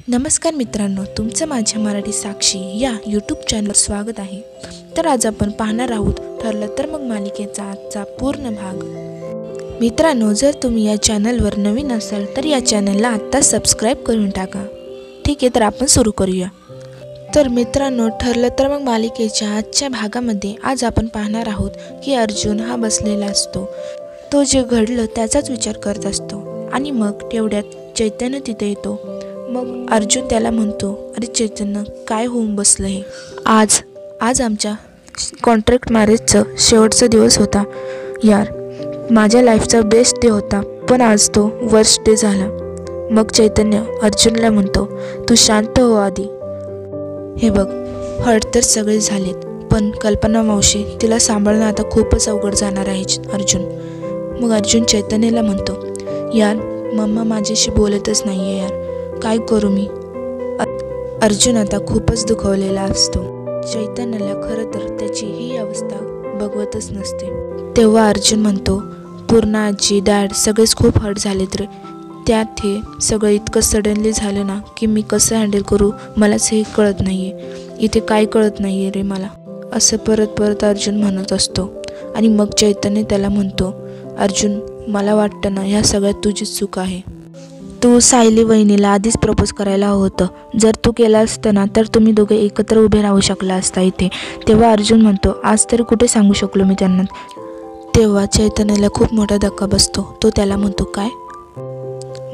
नमस्कार मित्रांनो, तुमचं माझ्या मराठी साक्षी या यूट्यूब चॅनलवर स्वागत आहे. तर आज आपण पाहणार आहोत ठरलं तर मग मालिकेचा आजचा पूर्ण भाग. मित्रांनो, जर तुम्ही या चॅनलवर नवीन असाल तर या चॅनलला आत्ता सबस्क्राईब करून टाका. ठीक आहे, तर आपण सुरू करूया. तर मित्रांनो, ठरलं तर मग मालिकेच्या आजच्या भागामध्ये आज आपण पाहणार आहोत की अर्जुन हा बसलेला असतो. तो जे घडलं त्याचाच विचार करत असतो आणि मग तेवढ्यात चैतन्य तिथे येतो. मग अर्जुन त्याला म्हणतो, अरे चैतन्य, काय होऊन बसलं हे? आज आमच्या कॉन्ट्रॅक्ट मॅरेजचं शेवटचा दिवस होता यार. माझ्या लाईफचा बेस्ट डे होता, पण आज तो वर्स्ट डे झाला. मग चैतन्य अर्जुनला म्हणतो, तू शांत हो आधी. हे बघ, हर्ट तर सगळे झालेत, पण कल्पना मावशी तिला सांभाळणं आता खूपच अवघड जाणार आहे अर्जुन. मग अर्जुन चैतन्यला म्हणतो, यार मम्मा माझ्याशी बोलतच नाही आहे यार, काय करू मी? अर्जुन आता खूपच दुखावलेला असतो. चैतन्याला खरं तर त्याची ही अवस्था बघवतच नसते. तेव्हा अर्जुन म्हणतो, पूर्णा आजी, डॅड सगळेच खूप हर्ट झालेत रे. त्यात हे सगळं इतकं सडनली झालं ना की मी कसं हँडल करू मलाच हे कळत नाही आहे. इथे काय कळत नाही आहे रे मला, असं परत परत अर्जुन म्हणत असतो. आणि मग चैतन्य त्याला म्हणतो, अर्जुन मला वाटतं ना ह्या सगळ्यात तुझीच चूक आहे. तू सायली वहिनीला आधीच प्रपोज करायला हवं होतं. जर तू केलं असतं ना तर तुम्ही दोघे एकत्र उभे राहू शकला असता इथे. तेव्हा अर्जुन म्हणतो, आज तरी कुठे सांगू शकलो मी त्यांना. तेव्हा चैतन्याला खूप मोठा धक्का बसतो. तो त्याला म्हणतो, काय?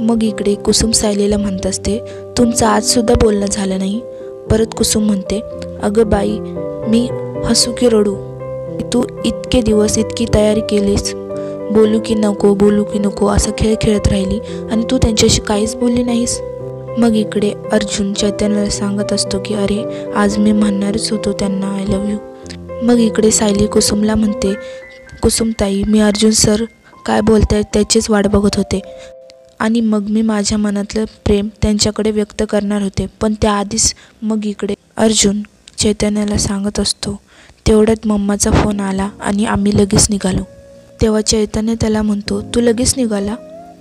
मग इकडे कुसुम सायलीला म्हणत असते, तुमचं आजसुद्धा बोलणं झालं नाही. परत कुसुम म्हणते, अगं बाई, मी हसू की रडू? तू इतके दिवस इतकी तयारी केलीस, बोलू की नको असं खेळ खेळत राहिली आणि तू त्यांच्याशी काहीच बोलली नाहीस. मग इकडे अर्जुन चैतन्याला सांगत असतो की अरे आज मी म्हणणारच होतो त्यांना आय लव्ह यू. मग इकडे सायली कुसुमला म्हणते, कुसुमताई, मी अर्जुन सर काय बोलतायत त्याचीच वाट बघत होते आणि मग मी माझ्या मनातलं प्रेम त्यांच्याकडे व्यक्त करणार होते, पण त्याआधीच. मग इकडे अर्जुन चैतन्याला सांगत असतो, तेवढ्यात मम्माचा फोन आला आणि आम्ही लगेच निघालो. तेव्हा चैतन्य त्याला म्हणतो, तू लगेच निघाला?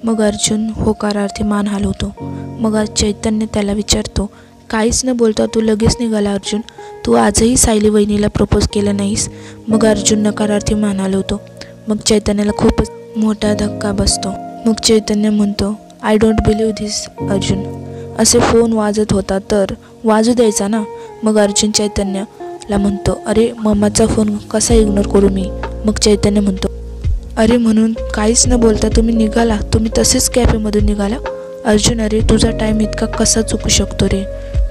मग अर्जुन होकारार्थी मान हलवतो. मग चैतन्य त्याला विचारतो, काहीच न बोलता तू लगेच निघाला अर्जुन? तू आजही सायली वहिनीला प्रपोज केलं नाहीस? मग अर्जुन नकारार्थी मान हलवतो. मग चैतन्याला खूपच मोठा धक्का बसतो. मग चैतन्य म्हणतो, I don't believe this Arjun. असे फोन वाजत होता तर वाजू द्यायचा ना. मग अर्जुन चैतन्यला म्हणतो, अरे मम्माचा फोन कसा इग्नोर करू मी? मग चैतन्य म्हणतो, अरे म्हणून काहीच न बोलता तुम्ही निघाला? तुम्ही तसेच कॅफेमधून निघाला? अर्जुन, अरे तुझा टाईम इतका कसा चुकू शकतो रे?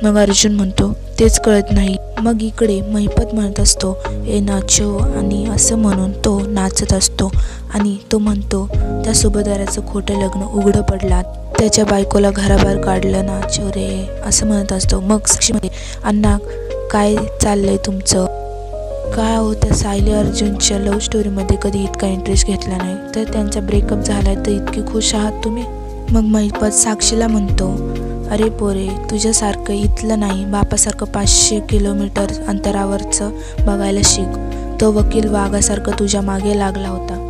मग अर्जुन म्हणतो, तेच कळत नाही. मग इकडे महिपत म्हणत असतो, ए नाचो, आणि असं म्हणून तो नाचत असतो. आणि तो म्हणतो, त्या सुभेदाराचं खोटं लग्न उघडं पडला, त्याच्या बायकोला घराबाहेर काढलं नाचो रे, असं म्हणत असतो. मग साक्षीमध्ये, अण्णा काय चाललंय तुमचं? काय हो, त्या सायली अर्जुनच्या लव्ह स्टोरीमध्ये कधी इतका इंटरेस्ट घेतला नाही, तर त्यांचा ब्रेकअप झाला तर इतकी खुश आहात तुम्ही? मग महिपत साक्षीला म्हणतो, अरे पोरे, तुझ्यासारखं इथलं नाही, बापासारखं 500 किलोमीटर अंतरावरचं बघायला शिक. तो वकील वाघासारखं तुझ्या मागे लागला होता.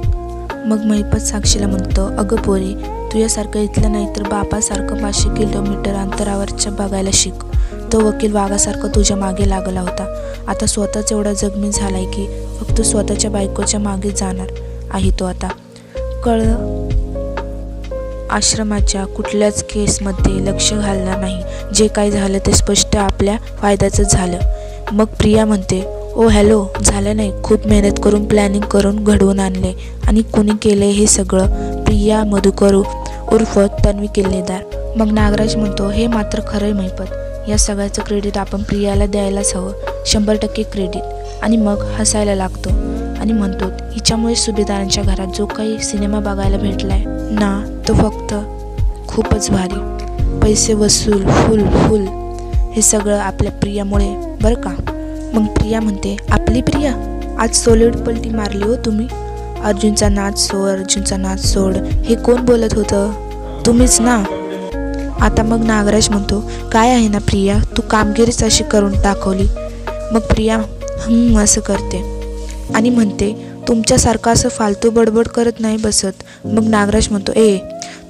मग महिपत साक्षीला म्हणतो, अगं पोरे, तुझ्यासारखं इथलं नाही तर बापासारखं 500 किलोमीटर अंतरावरचं बघायला शिक. तो वकील वाघासारखं तुझ्या मागे लागला होता. आता स्वतःच एवढा जखमी झाला आहे की फक्त स्वतःच्या बायकोच्या मागे जाणार आहे तो आता. कळलं? आश्रमाच्या कुठल्याच केसमध्ये लक्ष घालणार नाही. जे काही झालं ते स्पष्ट आपल्या फायद्याचंच झालं. मग प्रिया म्हणते, ओ हॅलो, झालं नाही, खूप मेहनत करून प्लॅनिंग करून घडवून आणले आणि कोणी केलं हे सगळं? प्रिया मधुकर उर्फ तन्वी किल्लेदार. मग नागराज म्हणतो, हे मात्र खरं आहे महिपत, या सगळ्याचं क्रेडिट आपण प्रियाला द्यायलाच हवं, 100% क्रेडिट. आणि मग हसायला लागतो आणि म्हणतो, हिच्यामुळे सुभेदारांच्या घरात जो काही सिनेमा बघायला भेटलाय ना तो फक्त खूपच भारी, पैसे वसूल, फुल, हे सगळं आपल्या प्रियामुळे बरं का. मग प्रिया म्हणते, आपली प्रिया? आज सॉलिड पलटी मारली हो तुम्ही. अर्जुनचा नाच सोड, हे कोण बोलत होतं? तुम्हीच ना. आता मग नागराज म्हणतो, काय आहे ना प्रिया, तू कामगिरीच अशी करून दाखवली. मग प्रिया असं करते आणि म्हणते, तुमच्यासारखं असं फालतू बडबड करत नाही बसत. मग नागराज म्हणतो,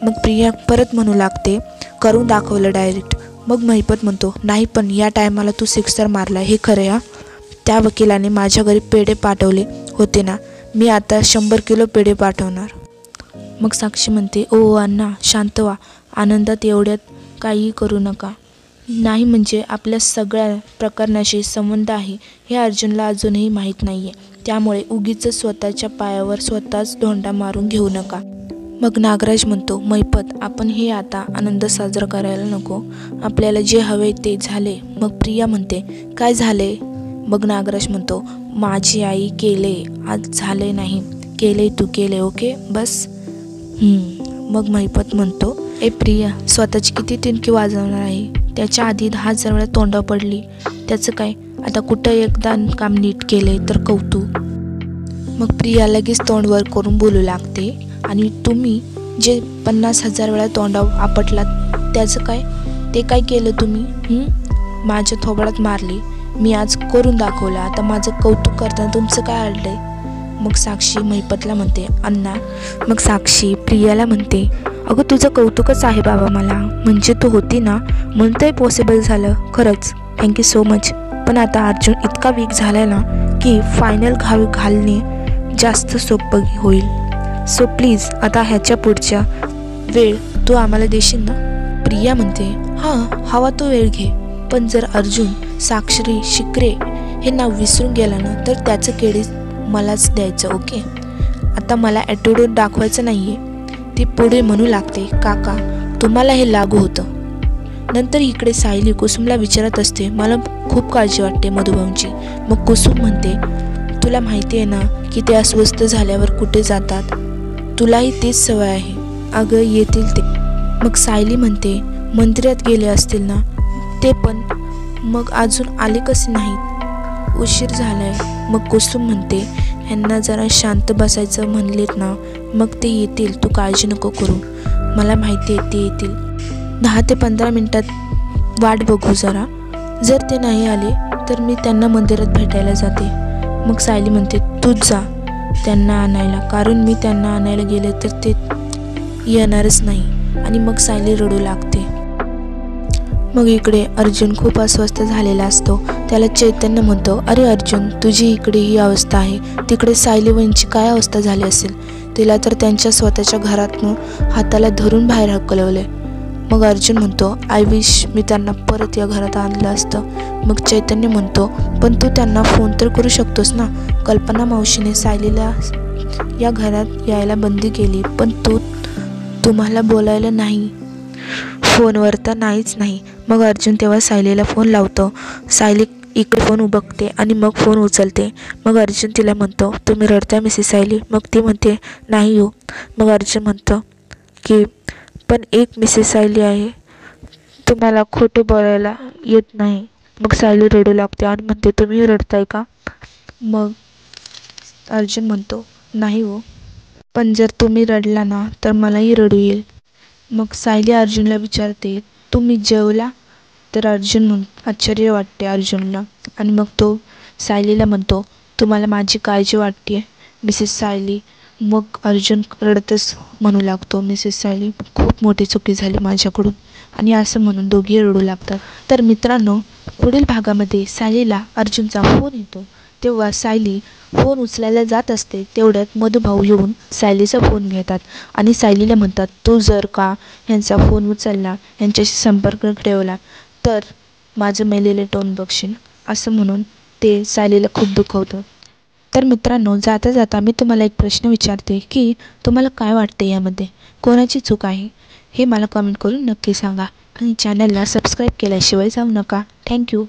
मग प्रिया परत म्हणू लागते, करून दाखवलं डायरेक्ट. मग महिपत म्हणतो, नाही पण या टायमाला तू 6 तर मारला हे खरं आहे. त्या वकिलाने माझ्या घरी पेढे पाठवले होते ना, मी आता 100 किलो पेढे पाठवणार. मग साक्षी म्हणते, ओ अण्णा शांत व्हा, आनंदात एवढ्यात काहीही करू नका. नाही म्हणजे आपल्या सगळ्या प्रकरणाशी संबंध आहे हे अर्जुनला अजूनही माहीत नाही आहे. त्यामुळे उगीच स्वतःच्या पायावर स्वतःच धोंडा मारून घेऊ नका. मग नागराज म्हणतो, महिपत आपण हे आता आनंद साजरा करायला नको, आपल्याला जे हवे ते झाले. मग प्रिया म्हणते, काय झाले? मग नागराज म्हणतो, माझी आई केले, आज झाले नाही, केले तू केले, ओके बस. मग महिपत म्हणतो, ए प्रिया स्वतःची किती तिनकी वाजवणार आहे, त्याच्या आधी 10,000 वेळा तोंडावर पडली, त्याचं काय, आता कुठं एकदा काम नीट केले तर कौतुक. मग प्रिया लगेच तोंडवर करून बोलू लागते, आणि तुम्ही जे 50,000 वेळा तोंडावर आपटलात त्याचं काय, ते काय केलं तुम्ही? माझ्या थोबाडात मारली, मी आज करून दाखवलं, आता माझं कौतुक करताना तुमचं काय अडलंय? मग साक्षी महिपतला म्हणते, अण्णा. मग साक्षी प्रियाला म्हणते, अगं तुझं कौतुकच आहे बाबा मला, म्हणजे तू होती ना म्हणून ते पॉसिबल झालं, खरंच थँक्यू सो मच. पण आता अर्जुन इतका वीक झाला ना की फायनल घालणे जास्त सोपं होईल. सो प्लीज आता ह्याच्या पुढच्या वेळ तू आम्हाला देशील ना? प्रिया म्हणते, हां हवा तो वेळ घे, पण जर अर्जुन साक्षरी शिकरे हे नाव विसरून गेला ना तर त्याचं क्रेडिट मलाच द्यायचं, ओके? आता मला ॲटिट्यूड दाखवायचं नाही आहे. ती पुढे म्हणू लागते, काका तुम्हाला हे लागू होतं. नंतर इकडे सायली कुसुमला विचारत असते, मला खूप काळजी वाटते मधुभाऊंची. मग कुसुम म्हणते, तुला माहिती आहे ना की ते अस्वस्थ झाल्यावर कुठे जातात, तुलाही तीच सवय आहे. अगं येतील ते. मग सायली म्हणते, मंदिरात गेले असतील ना ते, पण मग अजून आले कसे नाहीत, उशीर झालाय. मग कुसुम म्हणते, ह्यांना जरा शांत बसायचं म्हणलेत ना मग ते येतील, तू काळजी नको करू, मला माहिती आहे ते येतील. 10 ते 15 मिनिटात वाट बघू जरा, जर ते नाही आले तर मी त्यांना मंदिरात भेटायला जाते. मग सायली म्हणते, तूच जा त्यांना आणायला, कारण मी त्यांना आणायला गेले तर ते येणारच नाही. आणि मग सायली रडू लागते. मग इकडे अर्जुन खूप अस्वस्थ झालेला असतो. त्याला चैतन्य म्हणतो, अरे अर्जुन तुझी इकडे ही अवस्था आहे, तिकडे सायली वहिनीची काय अवस्था झाली असेल, तिला तर त्यांच्या स्वतःच्या घरातून हाताला धरून बाहेर हकलवले. मग अर्जुन म्हणतो, आय विश मी त्यांना परत या घरात आणलं असतं. मग चैतन्य म्हणतो, पण तू त्यांना फोन तर करू शकतोस ना, कल्पना मावशीने सायलीला या घरात यायला बंदी केली, पण तुम्हाला बोलायला नाही, फोनवर तर नाहीच नाही. मग अर्जुन तेव्हा सायलीला फोन लावतो. सायली इकडे फोन बघते आणि मग फोन उचलते. मग अर्जुन तिला म्हणतो, तुम्ही रडताय मिसेस सायली? मग ती म्हणते, नाही हो. मग अर्जुन म्हणतो की पण एक मिसेस सायली आहे, तुम्हाला खोटं बोलायला येत नाही. मग सायली रडू लागते आणि म्हणते, तुम्ही रडताय का? मग अर्जुन म्हणतो, नाही हो, पण जर तुम्ही रडला ना तर मलाही रडू येईल. मग सायली अर्जुनला विचारते, तुम्ही जेवला? तर आश्चर्य वाटते अर्जुनला, आणि मग तो सायलीला म्हणतो, तुम्हाला माझी काळजी वाटते मिसेस सायली? मग अर्जुन रडतच म्हणू लागतो, मिसेस सायली खूप मोठी चुकी झाली माझ्याकडून, आणि असं म्हणून दोघे रडू लागतात. तर मित्रांनो, पुढील भागामध्ये सायलीला अर्जुनचा फोन येतो. तेव्हा सायली फोन उचलायला जात असते, तेवढ्यात मधुभाऊ येऊन सायलीचा फोन घेतात आणि सायलीला म्हणतात, तू जर का ह्यांचा फोन उचलला, ह्यांच्याशी संपर्क ठेवला तर माझं मेलेले टोन बघशील, असं म्हणून ते सायलीला खूप दुखवतं. तर मित्रांनो, जाता जाता मी तुम्हाला एक प्रश्न विचारते की तुम्हाला काय वाटते, यामध्ये कोणाची चूक आहे हे मला कमेंट करून नक्की सांगा, आणि चॅनलला सबस्क्राईब केल्याशिवाय जाऊ नका. थँक्यू.